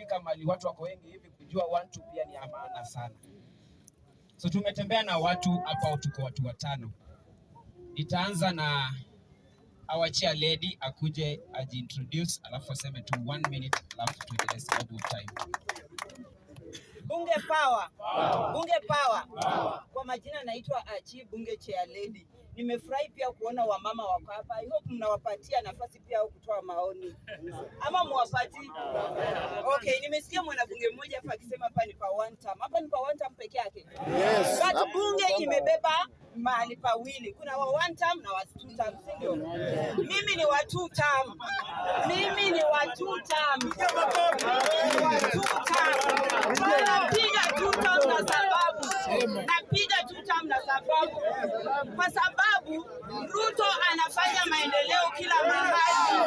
ukifika mahali watu wako wengi hivi, kujua watu pia ni maana sana. So tumetembea na watu hapa, tuko watu 5. Itaanza na our chair lady akuje ajiintroduce, alafu aseme tu 1 minute, alafu tuendelee sababu time. Bunge power. Bunge power. Kwa majina naitwa Achi, bunge chair lady. Nimefurahi pia kuona wamama wako hapa. I hope mnawapatia nafasi pia kutoa maoni. Ama muwapati? Okay, nimesikia mwanabunge mmoja hapa akisema hapa ni pa one term. Hapa ni pa one term peke yake. Yes. But bunge imebeba mahali pawili. Kuna wa one term na wa two term, sio? Mimi ni wa two term. Mimi ni wa two term. Napiga two term na sababu. Napiga two term na sababu. Kwa sababu Ruto anafanya maendeleo kila mahali.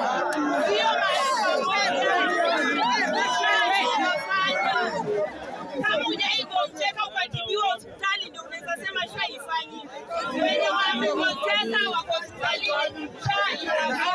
Sio mahali moja. Kama hujaigomteka ukatibiwa hospitali ndio unaweza sema SHA ifanyi. Wenye wamegomteka wako hospitali SHA inafanya.